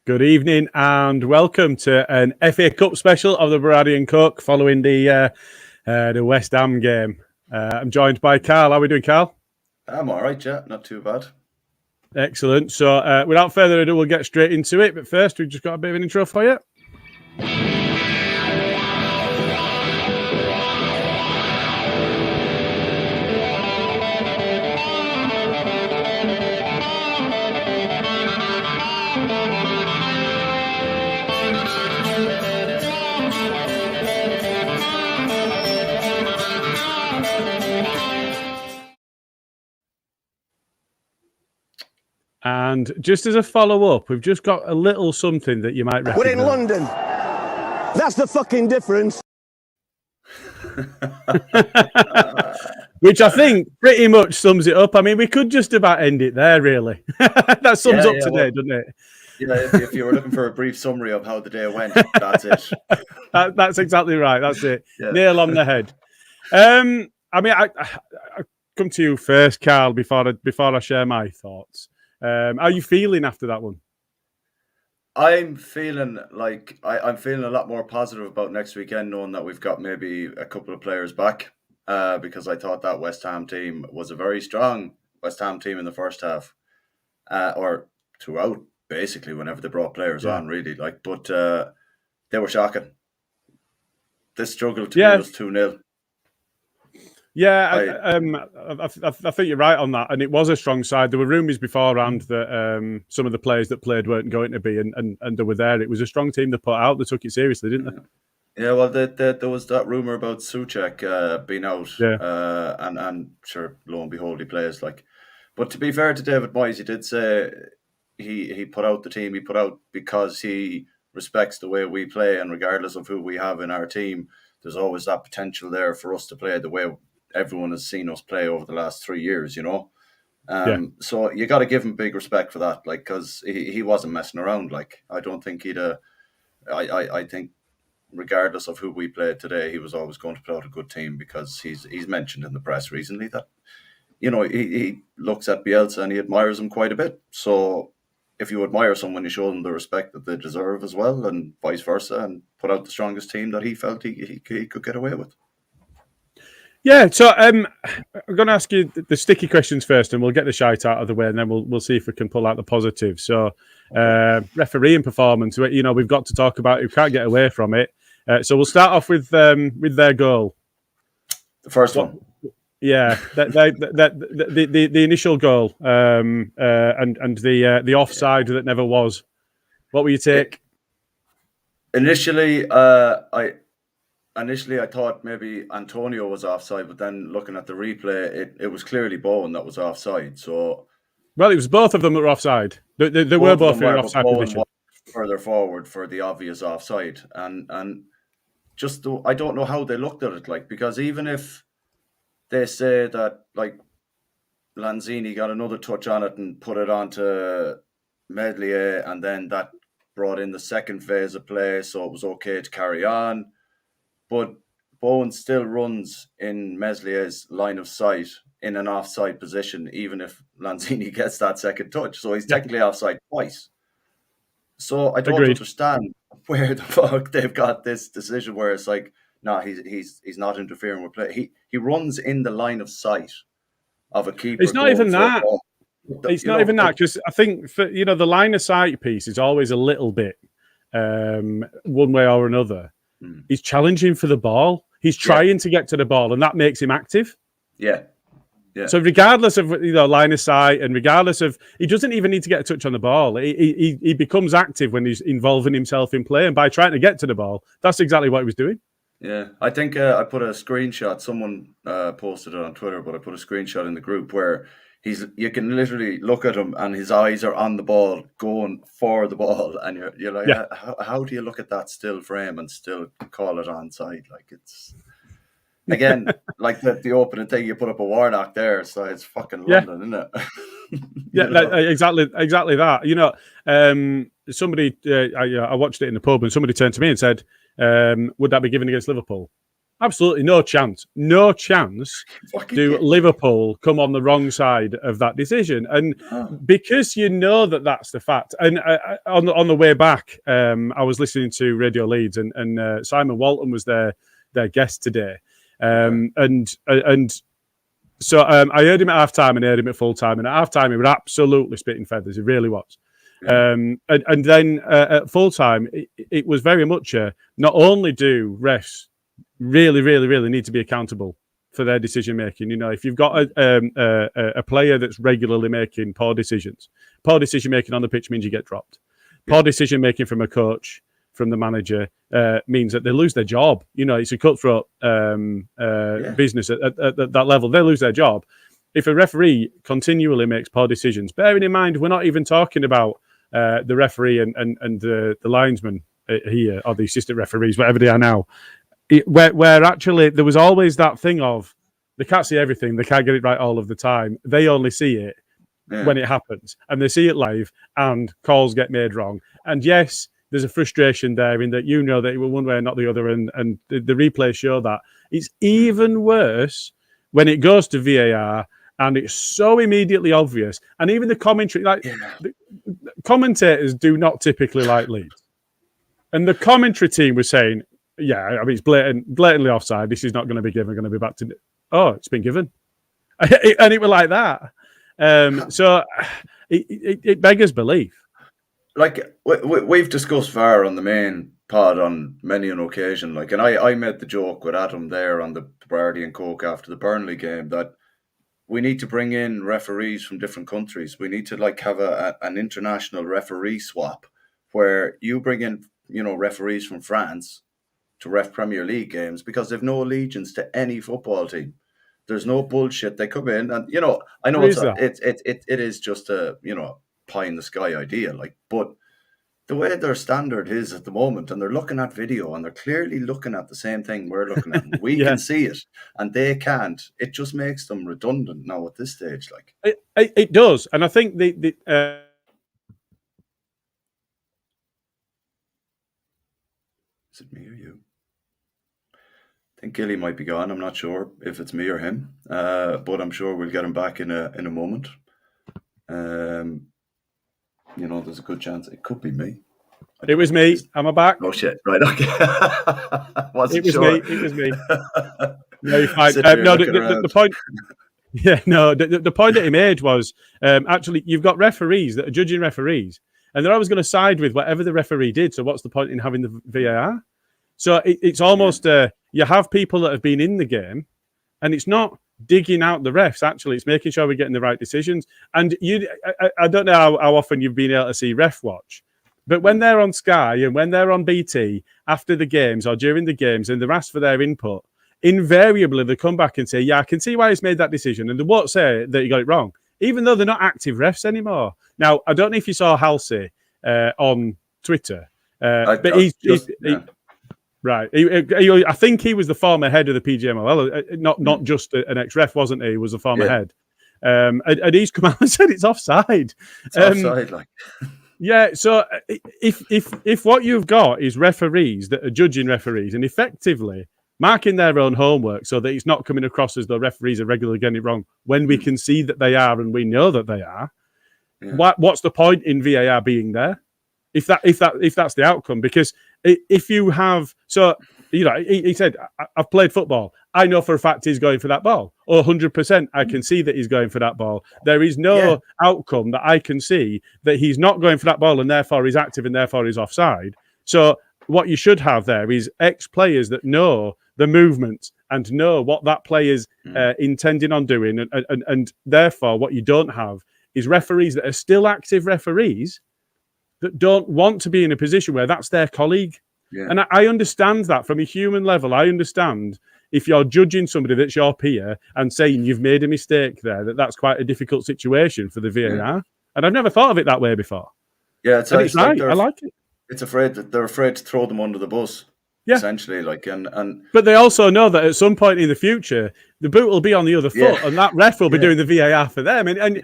Good evening and welcome to an FA Cup special of the Berardi Coke following the West Ham game. I'm joined by Karl. How are we doing, Karl? I'm all right, yeah. Not too bad. Excellent. So without further ado, we'll get straight into it. But first, we've just got a bit of an intro for you. And just as a follow-up, we've just got a little something that you might recognise. We're in London. That's the fucking difference. Which I think pretty much sums it up. I mean, we could just about end it there, really. That sums up today, doesn't it? Yeah, if you were looking for a brief summary of how the day went, that's it. That's exactly right. That's it. Yeah. Nail on the head. I mean, I come to you first, Karl, before I share my thoughts. How are you feeling after that one? I'm feeling like I'm feeling a lot more positive about next weekend, knowing that we've got maybe a couple of players back. Because I thought that West Ham team was a very strong West Ham team in the first half, or throughout, basically, whenever they brought players on, really. But they were shocking. They struggled to beat us 2-0. Yeah, I think you're right on that. And it was a strong side. There were rumours beforehand that some of the players that played weren't going to be, and they were there. It was a strong team they put out. They took it seriously, didn't they? Yeah, well, there was that rumour about Souček being out. And sure, lo and behold, he plays. But to be fair to David Moyes, he did say he put out the team he put out because he respects the way we play, and regardless of who we have in our team, there's always that potential there for us to play the way everyone has seen us play over the last 3 years, you know. So you got to give him big respect for that, because he wasn't messing around. I don't think he'd. I think regardless of who we played today, he was always going to put out a good team, because he's mentioned in the press recently that, you know, he looks at Bielsa and he admires him quite a bit. So if you admire someone, you show them the respect that they deserve as well, and vice versa, and put out the strongest team that he felt he could get away with. Yeah, so I'm going to ask you the sticky questions first, and we'll get the shite out of the way, and then we'll see if we can pull out the positives. So, refereeing performance, you know, we've got to talk about it. We can't get away from it. So we'll start off with their goal. The first one. Yeah, the initial goal, and the offside that never was. What were your take? Initially, I thought maybe Antonio was offside, but then looking at the replay, it was clearly Bowen that was offside. So, well, it was both of them that were offside. They were both in offside position. Further forward for the obvious offside, and just I don't know how they looked at it, because even if they say that Lanzini got another touch on it and put it onto Meslier, and then that brought in the second phase of play, so it was okay to carry on. But Bowen still runs in Meslier's line of sight in an offside position, even if Lanzini gets that second touch. So he's technically offside twice. So I don't understand where the fuck they've got this decision where it's no, he's not interfering with play. He runs in the line of sight of a keeper. It's not even that. It's not even that, because I think the line of sight piece is always a little bit one way or another. He's challenging for the ball. He's trying to get to the ball, and that makes him active. Yeah. So regardless of line of sight, and regardless of, he doesn't even need to get a touch on the ball. He becomes active when he's involving himself in play, and by trying to get to the ball, that's exactly what he was doing. Yeah, I think I put a screenshot. Someone posted it on Twitter, but I put a screenshot in the group where you can literally look at him and his eyes are on the ball, going for the ball, and you're like, how do you look at that still frame and still call it onside? It's again the opening thing, you put up a Warnock there, so it's fucking London, isn't it? Exactly that. You know, somebody I watched it in the pub, and somebody turned to me and said, "Would that be given against Liverpool?" Absolutely no chance. No chance do Liverpool come on the wrong side of that decision. And because you know that that's the fact. And on the way back, I was listening to Radio Leeds, and Simon Walton was their guest today. And so I heard him at half-time and heard him at full-time. And at half-time, he was absolutely spitting feathers. He really was. Yeah. And then at full-time, it was very much not only do refs really, really, really need to be accountable for their decision making. You know, if you've got a player that's regularly making poor decision making on the pitch means you get dropped. Poor decision making from a coach, from the manager, means that they lose their job. You know, it's a cutthroat business at that level. They lose their job. If a referee continually makes poor decisions, bearing in mind we're not even talking about the referee and the linesman here, or the assistant referees, whatever they are now. Where actually there was always that thing of they can't see everything, they can't get it right all of the time. They only see it when it happens, and they see it live, and calls get made wrong. And yes, there's a frustration there in that you know that it was one way and not the other, and the replays show that. It's even worse when it goes to VAR and it's so immediately obvious. And even the commentary, the commentators do not typically like Leeds. And the commentary team was saying, yeah, I mean, it's blatantly offside. This is not going to be given. Going to be back to... Oh, it's been given. And it was like that. So it beggars belief. Like, we've discussed VAR on the main pod on many an occasion. Like, and I made the joke with Adam there on the Berardi and Coke after the Burnley game that we need to bring in referees from different countries. We need to have an international referee swap where you bring in, referees from France to ref Premier League games because they've no allegiance to any football team. There's no bullshit. They come in and, I know it is just a, pie in the sky idea, but the way their standard is at the moment, and they're looking at video and they're clearly looking at the same thing we're looking at. We can see it and they can't. It just makes them redundant now at this stage. It does. And I think is it me or you? I think Gilly might be gone. I'm not sure if it's me or him, but I'm sure we'll get him back in a moment. There's a good chance it could be me. It was me. Am I back? Oh shit! Right, okay. It was me. No, you're fine. No, the point. Yeah, no. The point that he made was actually you've got referees that are judging referees, and they're always going to side with whatever the referee did. So what's the point in having the VAR? So it's almost you have people that have been in the game, and it's not digging out the refs. Actually, it's making sure we're getting the right decisions. And I don't know how often you've been able to see Ref Watch, but when they're on Sky and when they're on BT after the games or during the games and they're asked for their input, invariably they come back and say, yeah, I can see why he's made that decision. And they won't say that you got it wrong, even though they're not active refs anymore. Now, I don't know if you saw Halsey on Twitter, but he's right. I think he was the former head of the PGMOL, not just an ex-ref, wasn't he? He was a former head. And he's come out and said it's offside. It's offside, Yeah, so if what you've got is referees that are judging referees and effectively marking their own homework so that it's not coming across as though referees are regularly getting it wrong when we can see that they are and we know that they are, what's the point in VAR being there? If that's the outcome, because if you have, so he said, I've played football. I know for a fact he's going for that ball. Or 100%, I can see that he's going for that ball. There is no outcome that I can see that he's not going for that ball and therefore he's active and therefore he's offside. So what you should have there is ex-players that know the movement and know what that player's intending on doing. And therefore what you don't have is referees that are still active referees that don't want to be in a position where that's their colleague. Yeah. And I understand that from a human level. I understand if you're judging somebody that's your peer and saying you've made a mistake there, that's quite a difficult situation for the VAR. Yeah. And I've never thought of it that way before. Yeah, it's right. I like it. It's afraid that they're afraid to throw them under the bus. Yeah. Essentially, but they also know that at some point in the future, the boot will be on the other foot, and that ref will be doing the VAR for them. And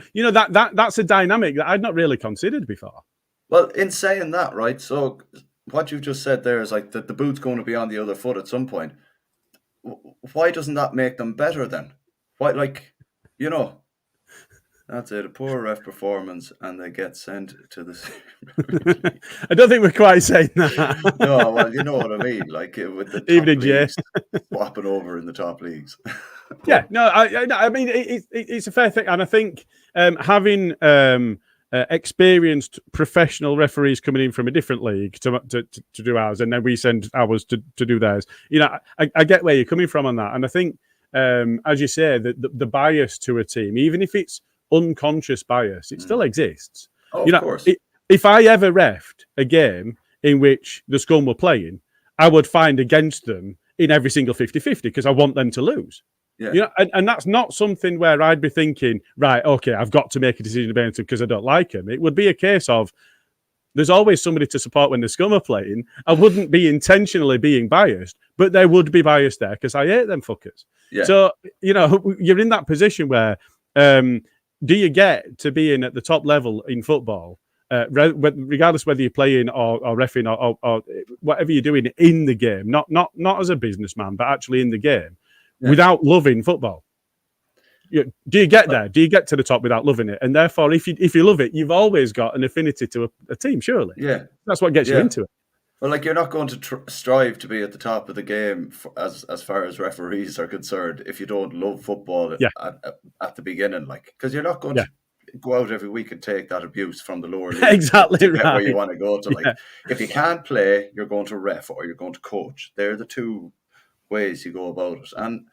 that's a dynamic that I'd not really considered before. Well, in saying that, right, so what you've just said there is that the boot's going to be on the other foot at some point. why doesn't that make them better then? Why, like, you know, that's it, a poor ref performance, and they get sent to the. I don't think we're quite saying that. No, well, you know what I mean. Like with the top Evening, leagues swapping over in the top leagues. Yeah, no, I mean it's a fair thing, and I think having experienced professional referees coming in from a different league to do ours, and then we send ours to do theirs. You know, I get where you're coming from on that, and I think, as you say, the bias to a team, even if it's unconscious bias, it still exists. Oh, you know, of course. If I ever refed a game in which the Scum were playing, I would find against them in every single 50-50 because I want them to lose. Yeah. You know, and that's not something where I'd be thinking, right, okay, I've got to make a decision about them because I don't like them. It would be a case of there's always somebody to support when the Scum are playing. I wouldn't be intentionally being biased, but there would be bias there because I hate them fuckers. Yeah. So, you know, you're in that position where do you get to being at the top level in football, regardless whether you're playing or reffing or whatever you're doing in the game, not as a businessman, but actually in the game, without loving football? Do you get there? Do you get to the top without loving it? And therefore, if you love it, you've always got an affinity to a team, surely. Yeah. That's what gets you into it. Well, like, you're not going to strive to be at the top of the game as far as referees are concerned if you don't love football at the beginning, like, because you're not going to go out every week and take that abuse from the lower league exactly to right. get where you want to go to. Like, if you can't play, you're going to ref or you're going to coach. They're the two ways you go about it. And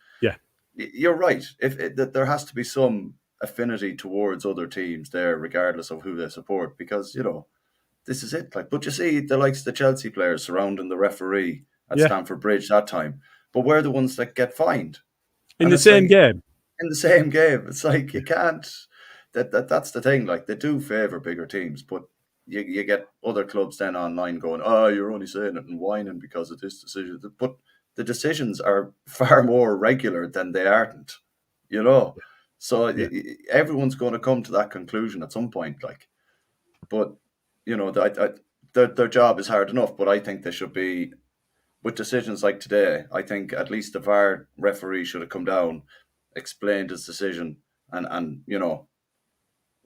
you're right. There has to be some affinity towards other teams there, regardless of who they support, because, you know, this is it. Like, but you see the likes of the Chelsea players surrounding the referee at Stamford Bridge that time, but we're the ones that get fined in the same game. In the same game, it's like you can't. That's the thing. Like, they do favour bigger teams, but you get other clubs then online going, "Oh, you're only saying it and whining because of this decision." But the decisions are far more regular than they aren't, you know. So everyone's going to come to that conclusion at some point. Like, but you know, their job is hard enough. But I think they should be, with decisions like today, I think at least the VAR referee should have come down, explained his decision, and you know,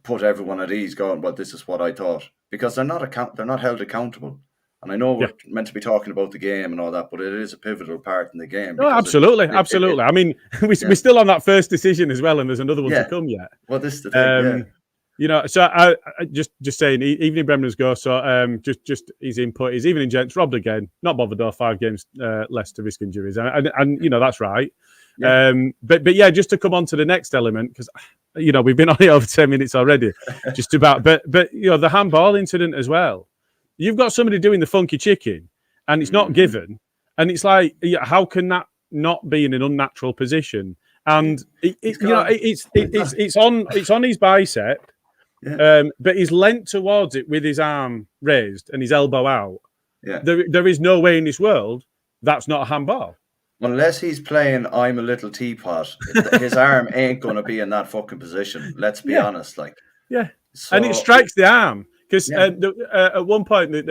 put everyone at ease, going, well, this is what I thought, because they're not held accountable. And I know we're meant to be talking about the game and all that, but it is a pivotal part in the game. Oh, absolutely, absolutely. I mean, we're still on that first decision as well, and there's another one to come yet. Well, this is the thing. You know, so I just saying, Evening Bremner's go. So just his input is Evening Gents, robbed again. Not bothered though. 5 games less to risk injuries, and you know that's right. Yeah. But yeah, just to come on to the next element, because you know we've been on it over 10 minutes already, just about. But you know the handball incident as well. You've got somebody doing the funky chicken, and it's not given, and it's like, how can that not be in an unnatural position? And it's on his bicep. Yeah. But he's leant towards it with his arm raised and his elbow out. Yeah. There is no way in this world that's not a handball. Unless he's playing I'm a Little Teapot, his arm ain't going to be in that fucking position. Let's be honest. Like, so, and it strikes the arm. Because at one point, I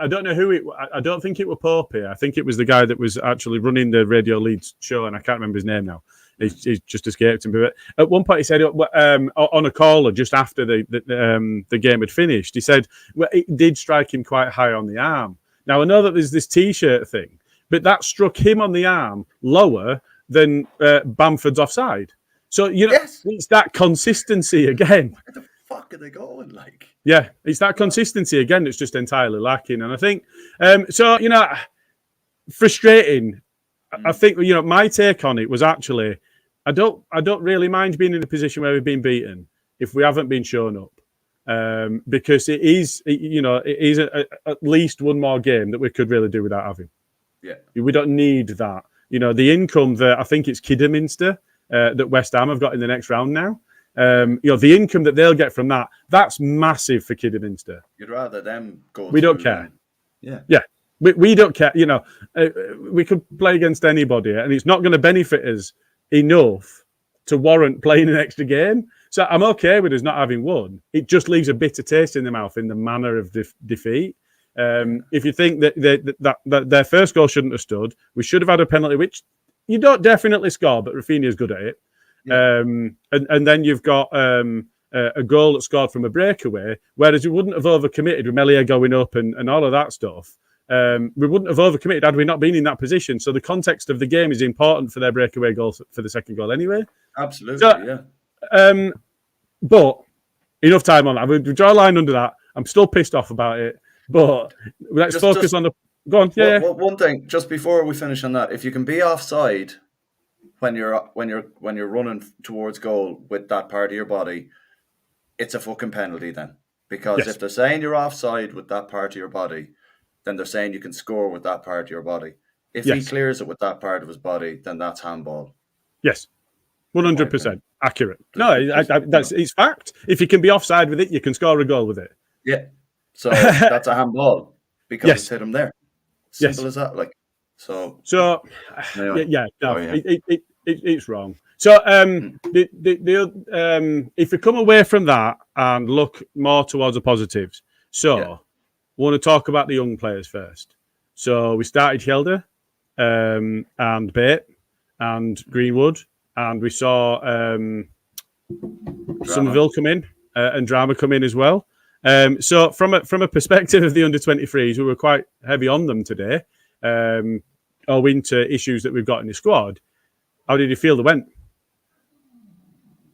don't know who it. I don't think it was Popey. I think it was the guy that was actually running the Radio Leeds show, and I can't remember his name now. He's just escaped him. But at one point, he said on a caller just after the game had finished, he said it did strike him quite high on the arm. Now I know that there's this T-shirt thing, but that struck him on the arm lower than Bamford's offside. So you know it's that consistency again. Fuck are they going like? Yeah, it's that consistency again that's just entirely lacking, and I think so. You know, frustrating. I think you know my take on it was actually I don't really mind being in a position where we've been beaten if we haven't been shown up, because it is at least one more game that we could really do without having. Yeah, we don't need that. You know, the income that I think it's Kidderminster that West Ham have got in the next round now. You know, the income that they'll get from that's massive for Kidderminster. You'd rather them go. We don't care. Yeah. We don't care. You know, we could play against anybody, and it's not going to benefit us enough to warrant playing an extra game. So I'm okay with us not having won. It just leaves a bitter taste in the mouth in the manner of defeat. If you think that their first goal shouldn't have stood, we should have had a penalty, which you don't definitely score, but Rafinha's good at it. Yeah. And then you've got a goal that's scored from a breakaway, whereas we wouldn't have overcommitted with Melia going up and all of that stuff. We wouldn't have overcommitted had we not been in that position. So the context of the game is important for their breakaway goal for the second goal anyway. Absolutely, so, yeah. But enough time on that. We draw a line under that. I'm still pissed off about it, but let's focus on the... Go on, yeah. One thing, just before we finish on that, if you can be offside when you're running towards goal with that part of your body, it's a fucking penalty then. Because if they're saying you're offside with that part of your body, then they're saying you can score with that part of your body. If he clears it with that part of his body, then that's handball. Yes, 100% accurate. No, it's fact. If you can be offside with it, you can score a goal with it. Yeah, so that's a handball because it's hit him there. Simple as that. Like so. Anyway. It's wrong. So if we come away from that and look more towards the positives, we want to talk about the young players first. So we started Hjelde and Bate and Greenwood, and we saw Somerville come in and Drama come in as well. So from a perspective of the under-23s, we were quite heavy on them today, owing to issues that we've got in the squad. How did you feel they went?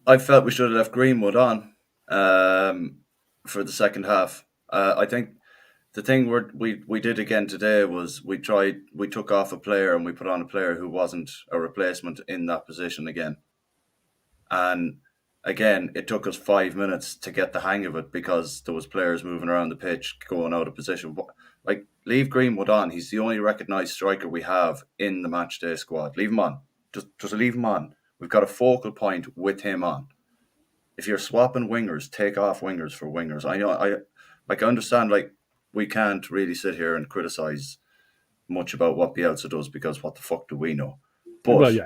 I felt we should have left Greenwood on for the second half. I think the thing we did again today was we took off a player and we put on a player who wasn't a replacement in that position again. And again, it took us 5 minutes to get the hang of it because there was players moving around the pitch, going out of position. Like, leave Greenwood on. He's the only recognised striker we have in the matchday squad. Leave him on. Just leave him on. We've got a focal point with him on. If you're swapping wingers, take off wingers for wingers. I understand, like, we can't really sit here and criticise much about what Bielsa does because what the fuck do we know? But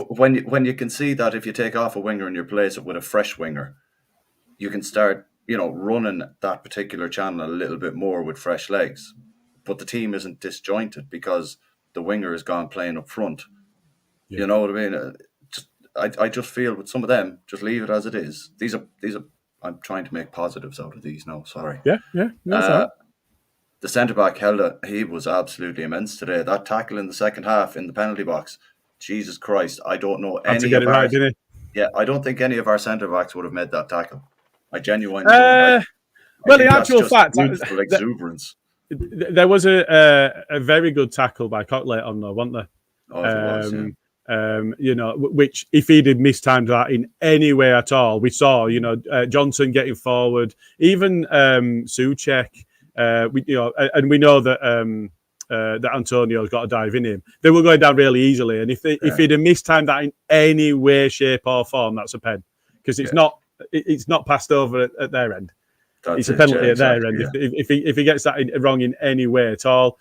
when you can see that if you take off a winger and you replace it with a fresh winger, you can start, running that particular channel a little bit more with fresh legs. But the team isn't disjointed because the winger has gone playing up front. Yeah. You know what I mean? I just feel with some of them, just leave it as it is. These are. I'm trying to make positives out of these now. Sorry. Yeah. The centre back Hjelde, he was absolutely immense today. That tackle in the second half in the penalty box, Jesus Christ! I don't know any. Had to get it right, didn't he? Yeah, I don't think any of our centre backs would have made that tackle. I genuinely don't. Well, the actual fact, beautiful exuberance. There was a very good tackle by Cotley on there, wasn't there? Oh, it was, yeah. Which if he'd have mistimed that in any way at all, we saw, Johnson getting forward, even Souček, and we know that that Antonio's got a dive in him. They were going down really easily, and if he'd have mistimed that in any way, shape, or form, that's a pen because it's not passed over at their end. It's a penalty at their end if he gets that wrong in any way at all.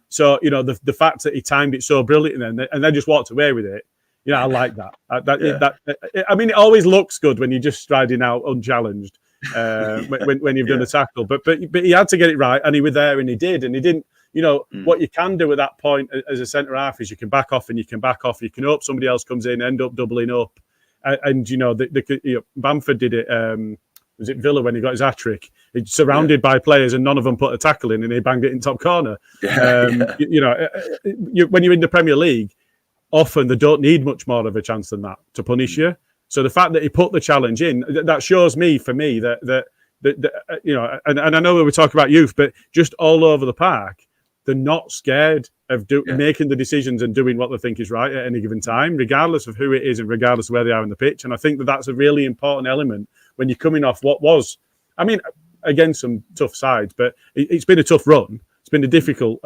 So the fact that he timed it so brilliantly and then just walked away with it, I like that. I mean, it always looks good when you're just striding out unchallenged when you've done a tackle, but he had to get it right, and he was there, and he did, and he didn't. What you can do at that point as a centre half is you can back off, and you can back off. You can hope somebody else comes in, end up doubling up, and Bamford did it. Was it Villa when he got his hat-trick? He's surrounded by players and none of them put a tackle in and he banged it in top corner. When you're in the Premier League, often they don't need much more of a chance than that to punish you. So the fact that he put the challenge in, that shows me, that and I know we were talking about youth, but just all over the park, they're not scared of making the decisions and doing what they think is right at any given time, regardless of who it is and regardless of where they are in the pitch. And I think that's a really important element when you're coming off what was, again, some tough sides, but it's been a tough run. It's been a difficult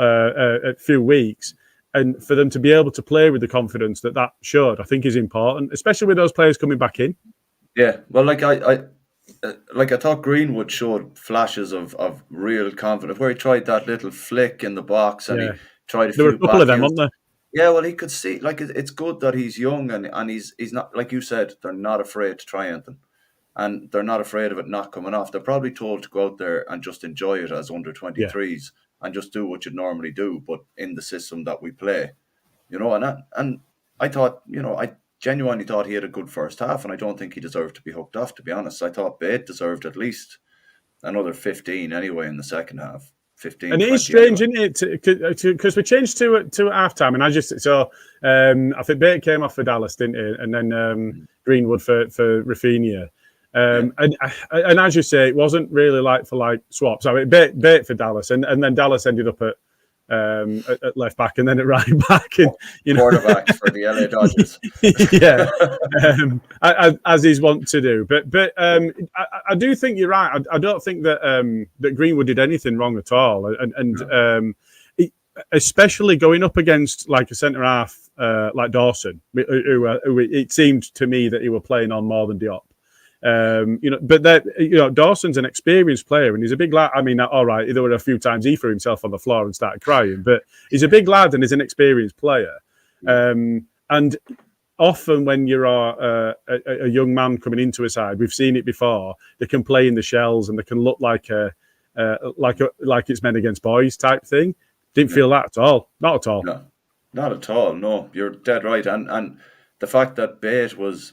few weeks. And for them to be able to play with the confidence that showed, I think is important, especially with those players coming back in. Yeah, well, I thought Greenwood showed flashes of real confidence, where he tried that little flick in the box and he tried There were a couple of them, weren't there? Yeah, well, he could see, it's good that he's young and he's not, like you said, they're not afraid to try anything. and they're not afraid of it not coming off. They're probably told to go out there and just enjoy it as under 23s and just do what you'd normally do, but in the system that we play, and I thought, I genuinely thought he had a good first half, and I don't think he deserved to be hooked off, to be honest. I thought Bate deserved at least another 15 anyway in the second half. 15, and it is strange, isn't it? Because we changed to half time, and I think Bate came off for Dallas, didn't he? And then Greenwood for Rafinha. And as you say, it wasn't really like for like swaps. I mean, Bate for Dallas, and then Dallas ended up at left back and then at right back, and quarterback for the LA Dodgers. As he's wont to do. But I do think you're right. I don't think that that Greenwood did anything wrong at all, and especially going up against like a centre half like Dawson, who it seemed to me that he were playing on more than Diop. But that Dawson's an experienced player, and he's a big lad. I mean, all right, there were a few times he threw himself on the floor and started crying, but he's a big lad and he's an experienced player. And often when you're a young man coming into a side, we've seen it before. They can play in the shells and they can look like it's men against boys type thing. Didn't feel that at all. Not at all. No, not at all. No, you're dead right. And the fact that Bate was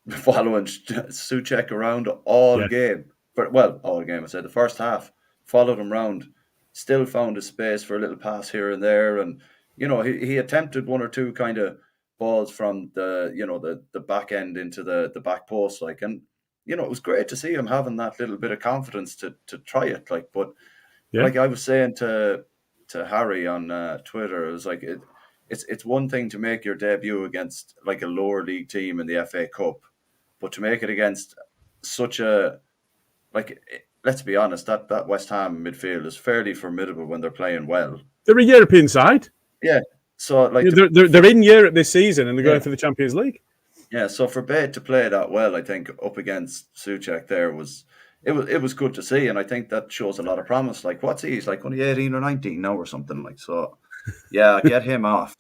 following Souček around all game. All game. I said the first half, followed him around, still found a space for a little pass here and there, and he attempted one or two kind of balls from the back end into the back post, and it was great to see him having that little bit of confidence to try it, like I was saying to Harry on Twitter, it was like it's one thing to make your debut against like a lower league team in the FA Cup. But to make it against such a, let's be honest, that West Ham midfield is fairly formidable when they're playing well. They're a European side. Yeah. So they're in Europe this season and they're going for the Champions League. Yeah. So for Bate to play that well, I think up against Souček there it was good to see, and I think that shows a lot of promise. Like, what's he? He's like only 18 or 19 now or something like. So, yeah, get him off.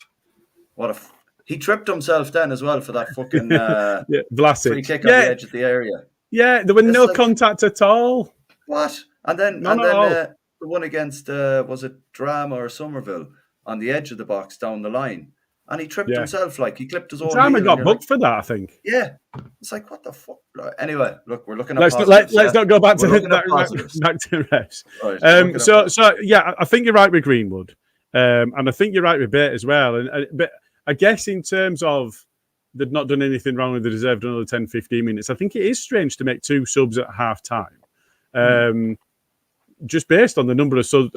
He tripped himself then as well for that fucking free kick on the edge of the area. Yeah, there was no contact at all. What? And then the one against was it Drama or Somerville on the edge of the box down the line, and he tripped himself, like he clipped his own. Drama got booked for that, I think. Yeah, it's like what the fuck. Anyway, look, we're looking at. Let's not go back to refs. Right, so I think you're right with Greenwood, and I think you're right with Bate as well, but. I guess in terms of they've not done anything wrong and they deserved another 10, 15 minutes, I think it is strange to make two subs at half time. Just based on the number of subs,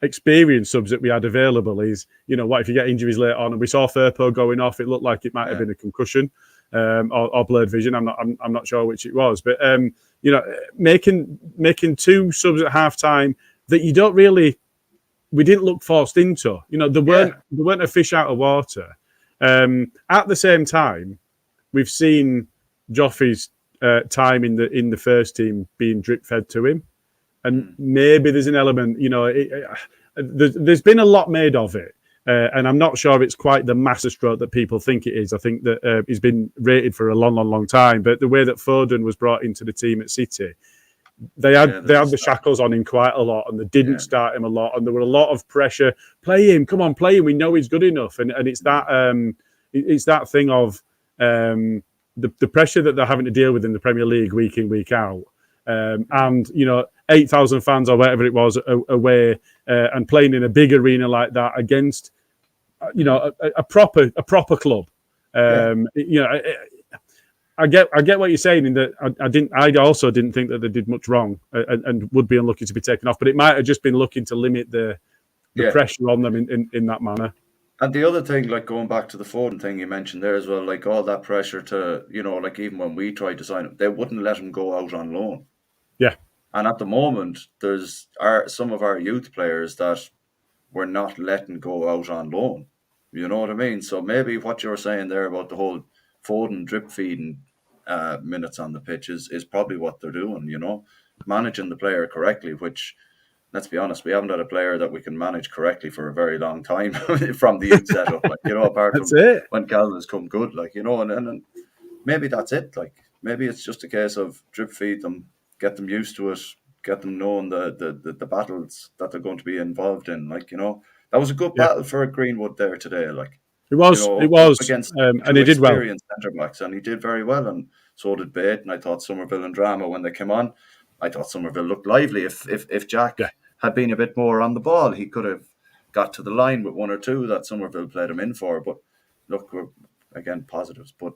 experienced subs that we had available is, what if you get injuries later on? And we saw Firpo going off, it looked like it might have been a concussion or blurred vision. I'm not sure which it was. But, making two subs at half time that you don't really... We didn't look forced into. There weren't a fish out of water. At the same time, we've seen Joffrey's time in the first team being drip fed to him, and maybe there's an element. There's been a lot made of it, and I'm not sure it's quite the masterstroke that people think it is. I think that he's been rated for a long, long, long time. But the way that Foden was brought into the team at City. They had the shackles on him quite a lot, and they didn't start him a lot, and there were a lot of pressure. Play him, come on, play him. We know he's good enough, and it's that thing of the pressure that they're having to deal with in the Premier League week in, week out, and 8,000 fans or whatever it was away, and playing in a big arena like that against a proper club. I get what you're saying in that I also didn't think that they did much wrong and would be unlucky to be taken off, but it might have just been looking to limit the pressure on them in that manner. And the other thing, like going back to the Foden thing you mentioned there as well, like all that pressure to, like even when we tried to sign him, they wouldn't let him go out on loan. Yeah. And at the moment, there's some of our youth players that we're not letting go out on loan. You know what I mean? So maybe what you were saying there about the whole Foden drip feeding minutes on the pitch is probably what they're doing, managing the player correctly, which, let's be honest, we haven't had a player that we can manage correctly for a very long time from the youth setup, apart from when Calvin has come good, and maybe that's it, maybe it's just a case of drip feed them, get them used to it, get them knowing the battles that they're going to be involved in. Like, that was a good battle for Greenwood there today. Like, it was, against and he did well. Experienced centre backs, and he did very well, and so did Bate. And I thought Somerville and Drama, when they came on, I thought Somerville looked lively. If Jack had been a bit more on the ball, he could have got to the line with one or two that Somerville played him in for. But look, we're again positives, but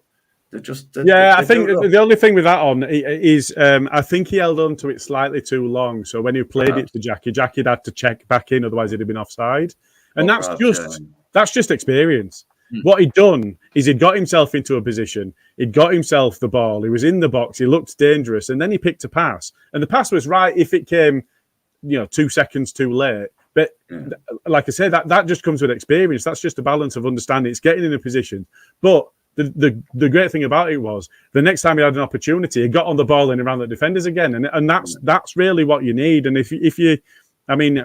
they I think the only thing with that on is I think he held on to it slightly too long. So when he played it to Jackie had to check back in, otherwise he'd have been offside. And that's just experience. What he'd done is he'd got himself into a position, he'd got himself the ball, he was in the box, he looked dangerous, and then he picked a pass. And the pass was right if it came, 2 seconds too late. But like I say, that just comes with experience. That's just a balance of understanding. It's getting in a position. But the great thing about it was the next time he had an opportunity, he got on the ball and around the defenders again. And that's really what you need. And if you, I mean,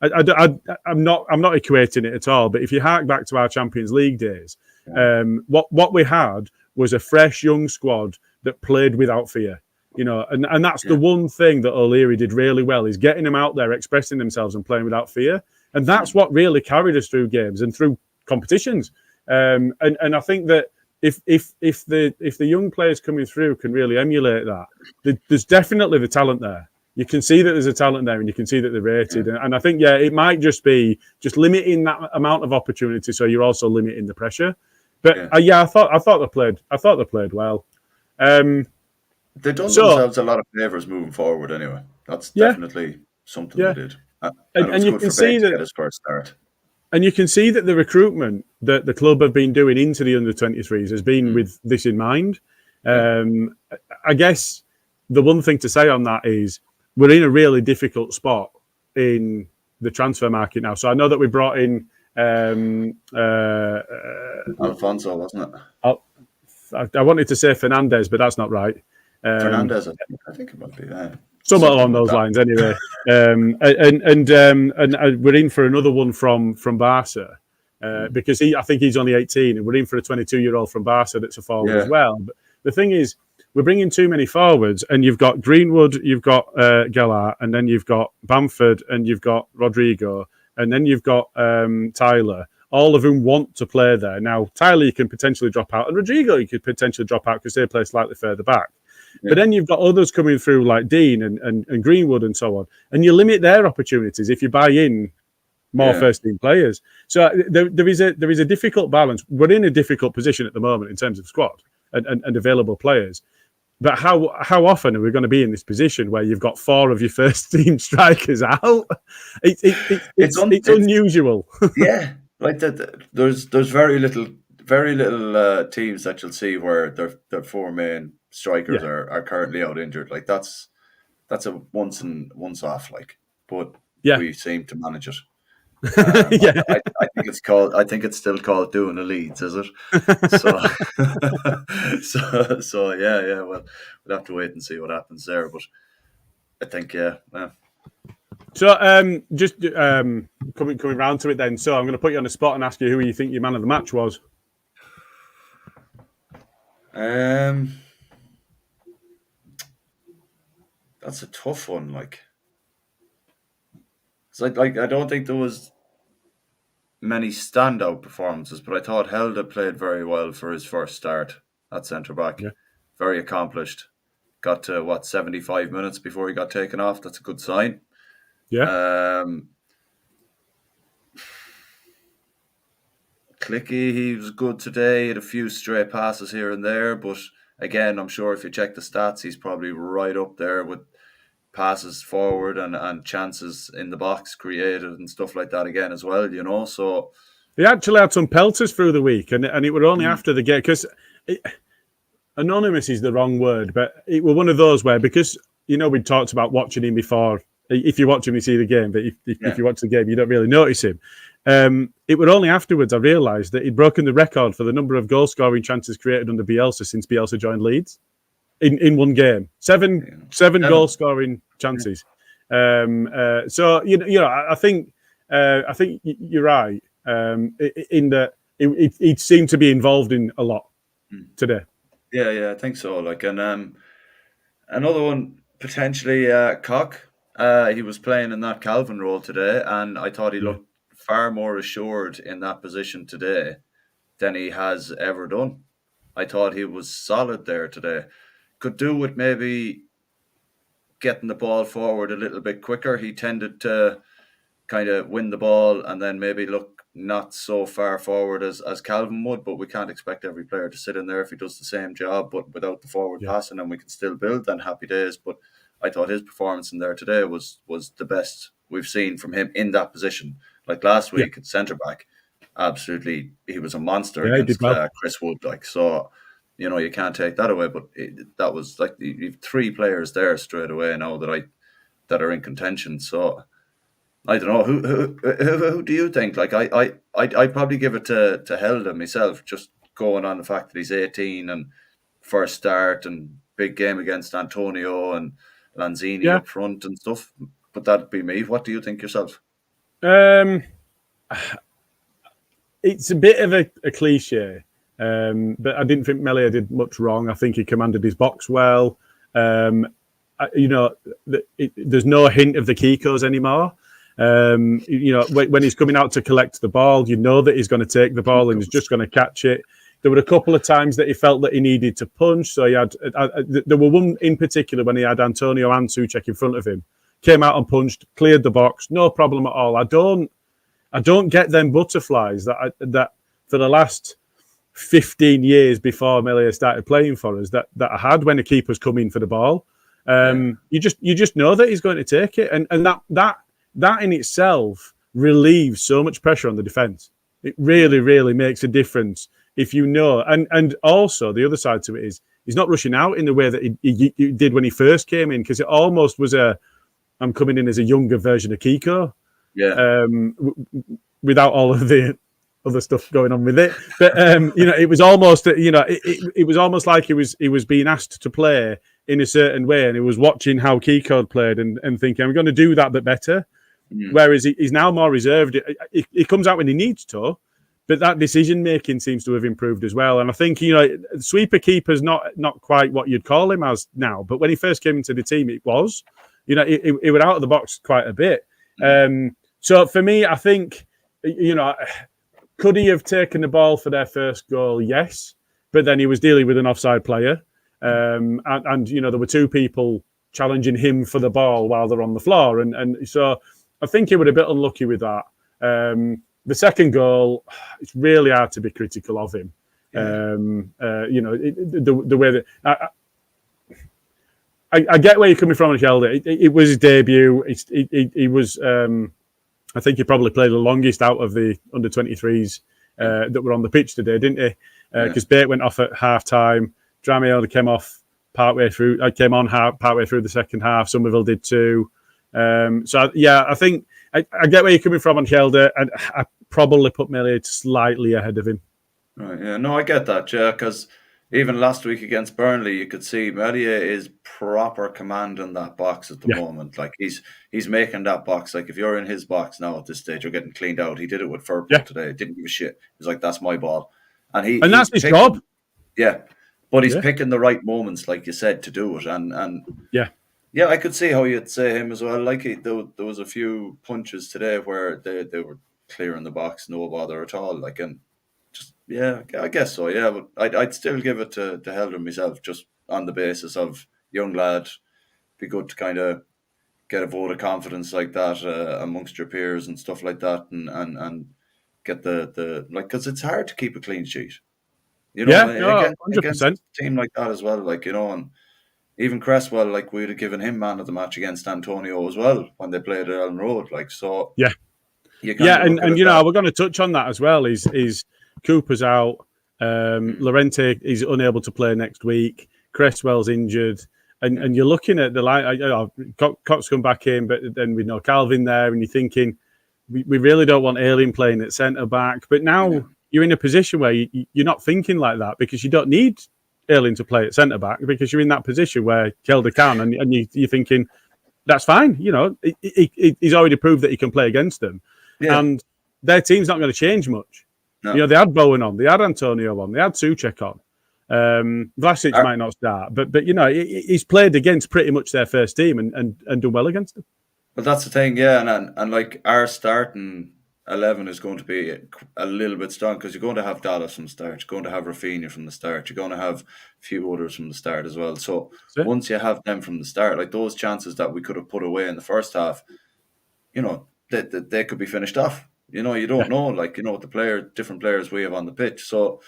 I'm not equating it at all, but if you hark back to our Champions League days, what we had was a fresh young squad that played without fear, and that's the one thing that O'Leary did really well, is getting them out there, expressing themselves and playing without fear, and that's what really carried us through games and through competitions. And I think that if the young players coming through can really emulate that, there's definitely the talent there. You can see that there's a talent there, and you can see that they're rated. And I think, it might just be limiting that amount of opportunity, so you're also limiting the pressure. But I thought they played well. They've done themselves a lot of favours moving forward. Anyway, that's definitely something they did. And you can see that his first start. And you can see that the recruitment that the club have been doing into the under-23s has been with this in mind. I guess the one thing to say on that is, we're in a really difficult spot in the transfer market now. So I know that we brought in Alfonso, wasn't it? I wanted to say Fernandez, but that's not right. Fernandez, I think it might be. Somewhat along those lines, anyway. And we're in for another one from Barca because I think he's only 18, and we're in for a 22-year-old from Barca that's a forward as well. But the thing is, we're bringing too many forwards, and you've got Greenwood, you've got Gelart, and then you've got Bamford, and you've got Rodrigo, and then you've got Tyler, all of whom want to play there. Now, Tyler, you can potentially drop out, and Rodrigo, you could potentially drop out because they play slightly further back. Yeah. But then you've got others coming through like Dean and Greenwood and so on, and you limit their opportunities if you buy in more first-team players. So there is a difficult balance. We're in a difficult position at the moment in terms of squad and available players. But how often are we going to be in this position where you've got 4 of your first-team strikers out? It's unusual. Yeah, like that. There's very little teams that you'll see where their 4 main strikers are currently out injured. Like that's a once off. Like, but we seem to manage it. I think it's still called doing the Leeds, is it? So yeah. Well, we'll have to wait and see what happens there. But I think So just coming round to it then. So I'm going to put you on the spot and ask you who you think your man of the match was. That's a tough one. Like, it's like I don't think there was many standout performances, but I thought Helder played very well for his first start at centre back. Yeah. Very accomplished. Got to 75 minutes before he got taken off. That's a good sign. Yeah. Clicky, he was good today. He had a few stray passes here and there, but again, I'm sure if you check the stats, he's probably right up there with passes forward and chances in the box created and stuff like that again as well, so he actually had some pelters through the week, and it were only after the game, because anonymous is the wrong word, but it were one of those where, because we talked about watching him before. If you watch him, you see the game, but if you watch the game, you don't really notice him. It were only afterwards I realised that he'd broken the record for the number of goal scoring chances created under Bielsa since Bielsa joined Leeds. In one game, seven goal scoring chances. So I think you're right in that it seemed to be involved in a lot today. Yeah, I think so. Like, and another one potentially, Cock. He was playing in that Calvin role today, and I thought he Yeah, looked far more assured in that position today than he has ever done. I thought he was solid there today. Could do with maybe getting the ball forward a little bit quicker. He tended to kind of win the ball and then maybe look not so far forward as Calvin would, but we can't expect every player to sit in there if he does the same job, but without the forward yeah, passing, and we can still build, then happy days. But I thought his performance in there today was the best we've seen from him in that position. Like last yeah, week at centre back, absolutely, he was a monster yeah. He did against well. Chris Wood. Like, so, you can't take that away. But that was like you've three players there straight away now that are in contention. So I don't know who do you think? Like I'd probably give it to Helda myself, just going on the fact that he's 18 and first start and big game against Antonio and Lanzini Yeah. up front and stuff. But that'd be me. What do you think yourself? It's a bit of a cliche, but I didn't think Melia did much wrong. I think he commanded his box well. There's no hint of the Kikos anymore. When he's coming out to collect the ball, you know that he's going to take the ball and he's just going to catch it. There were a couple of times that he felt that he needed to punch. So he had. There were one in particular when he had Antonio and Souček in front of him. Came out and punched, cleared the box, no problem at all. I don't get them butterflies that for the last 15 years before Melia started playing for us that I had when the keepers come in for the ball. You just know that he's going to take it, and that in itself relieves so much pressure on the defence. It really, really makes a difference if you know. And also the other side to it is he's not rushing out in the way that he did when he first came in, because it almost was I'm coming in as a younger version of Kiko. Yeah. Without all of the other stuff going on with it, but it was almost it was almost like he was being asked to play in a certain way, and he was watching how Kiko played and thinking, I'm going to do that but better. Whereas he's now more reserved. He comes out when he needs to, but that decision making seems to have improved as well. And I think sweeper keeper's not quite what you'd call him as now, but when he first came into the team, it was. He was out of the box quite a bit. So for me, I think could he have taken the ball for their first goal? Yes, but then he was dealing with an offside player, and there were two people challenging him for the ball while they're on the floor, and so I think he was a bit unlucky with that. The second goal, it's really hard to be critical of him. The way that I get where you're coming from, Kelda. It was his debut. He was. I think he probably played the longest out of the under-23s that were on the pitch today, didn't he? Because Bate went off at half-time. Dramé only came off partway through. Came on partway through the second half. Somerville did too. I think I get where you're coming from on Kelda, and I probably put Melia slightly ahead of him. Right, yeah, no, I get that, yeah, because even last week against Burnley, you could see Melia is proper commanding that box at the moment. Like he's making that box. Like if you're in his box now at this stage, you're getting cleaned out. He did it with Firpo today. Didn't give a shit. He's like, that's my ball, and that's his job. Yeah, but he's picking the right moments, like you said, to do it. And yeah, I could see how you'd say him as well. Like there was a few punches today where they were clearing the box, no bother at all. Like and. Yeah, I guess so. Yeah, but I'd still give it to Helder myself, just on the basis of young lad. Be good to kind of get a vote of confidence like that amongst your peers and stuff like that, and get the because it's hard to keep a clean sheet. Against a team like that as well. Like and even Cresswell, like we'd have given him man of the match against Antonio as well when they played at Ellen Road. Like so. Yeah. And we're going to touch on that as well. Is Cooper's out. Llorente is unable to play next week. Cresswell's injured. And you're looking at the line. Cox come back in, but then we know Calvin there, and you're thinking, we really don't want Alien playing at centre-back. But now you're in a position where you're not thinking like that, because you don't need Alien to play at centre-back, because you're in that position where Kelda can, and you're thinking, that's fine. He's already proved that he can play against them. Yeah. And their team's not going to change much. No. They had Bowen on, they had Antonio on, they had Souček on. Vlasic might not start, but he's played against pretty much their first team and done well against them. But that's the thing, yeah, and like our starting 11 is going to be a little bit strong because you're going to have Dallas from the start, you're going to have Rafinha from the start, you're going to have a few others from the start as well. So once you have them from the start, like those chances that we could have put away in the first half, they could be finished off. You don't know, the different players we have on the pitch. So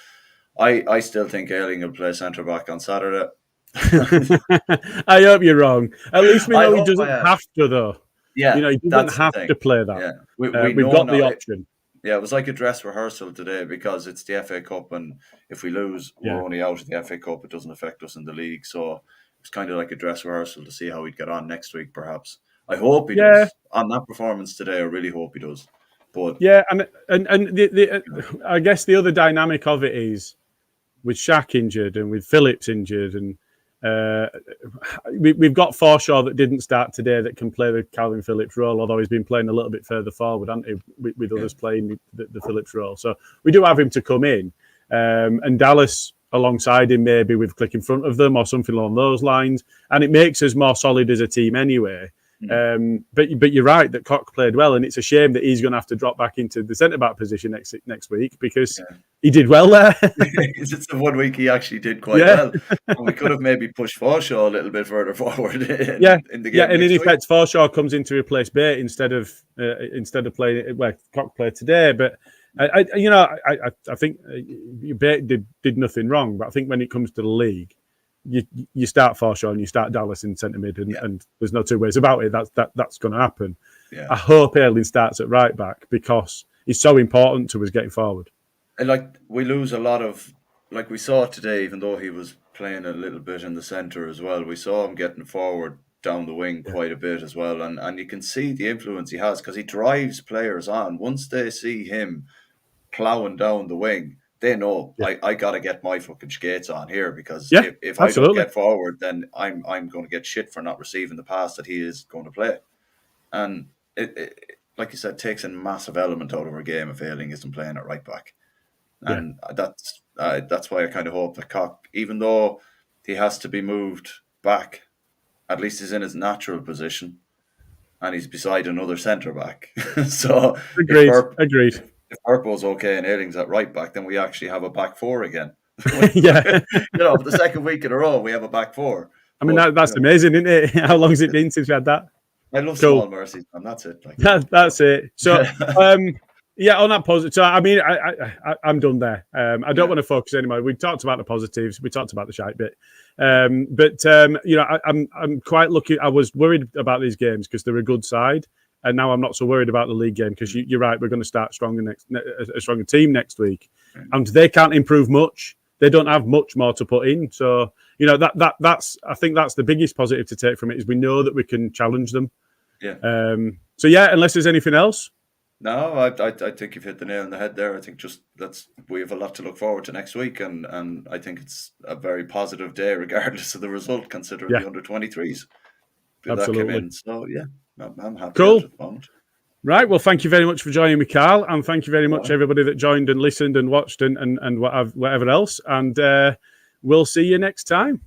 I still think Ayling will play centre back on Saturday. I hope you're wrong. At least we know he doesn't have to, though. Yeah, he doesn't have to play that. Yeah. We've got the option. It was like a dress rehearsal today because it's the FA Cup, and if we lose, we're only out of the FA Cup. It doesn't affect us in the league, so it's kind of like a dress rehearsal to see how he'd get on next week, perhaps. I hope he does. On that performance today, I really hope he does. But I guess the other dynamic of it is with Shaq injured and with Phillips injured, and we've got Forshaw that didn't start today that can play the Calvin Phillips role, although he's been playing a little bit further forward, hasn't he, with others playing the Phillips role. So we do have him to come in, and Dallas alongside him maybe with Click in front of them or something along those lines, and it makes us more solid as a team anyway. But you're right that Koch played well, and it's a shame that he's going to have to drop back into the centre back position next week because he did well there. It's the 1 week he actually did quite well. And we could have maybe pushed Forshaw a little bit further forward. In the game. And in effect, Forshaw comes in to replace Bate instead of playing. Well, Koch played today, but I think Bate did nothing wrong. But I think when it comes to the league, you start Forshaw and you start Dallas in centre mid, and there's no two ways about it. That's going to happen. I hope Ayling starts at right back because he's so important to us getting forward. And we lose a lot of, like we saw today, even though he was playing a little bit in the centre as well, we saw him getting forward down the wing quite a bit as well, and you can see the influence he has because he drives players on. Once they see him ploughing down the wing, they know I got to get my fucking skates on here because if I don't get forward, then I'm going to get shit for not receiving the pass that he is going to play. And it like you said, takes a massive element out of our game if Ayling isn't playing at right back. And that's why I kind of hope that Koch, even though he has to be moved back, at least he's in his natural position and he's beside another centre back. So agreed. If Purpo's okay and Ayling's at right back, then we actually have a back four again. For the second week in a row, we have a back four. I mean, that's amazing, isn't it? How long has it been since we had that? I love small mercies, and that's it. That's it. So, on that positive. So, I mean, I'm done there. I don't want to focus anymore. We talked about the positives. We talked about the shite bit. I'm quite lucky. I was worried about these games because they're a good side. And now I'm not so worried about the league game because you're right. We're going to start a stronger team next week, and they can't improve much. They don't have much more to put in. So that's I think that's the biggest positive to take from it is we know that we can challenge them. Unless there's anything else. No, I think you've hit the nail on the head there. I think we have a lot to look forward to next week, and I think it's a very positive day regardless of the result, considering the under-23s. Absolutely. That came in. So I'm happy. Cool. At the moment. Right. Well, thank you very much for joining me, Karl, and thank you very much everybody that joined and listened and watched and whatever else. And we'll see you next time.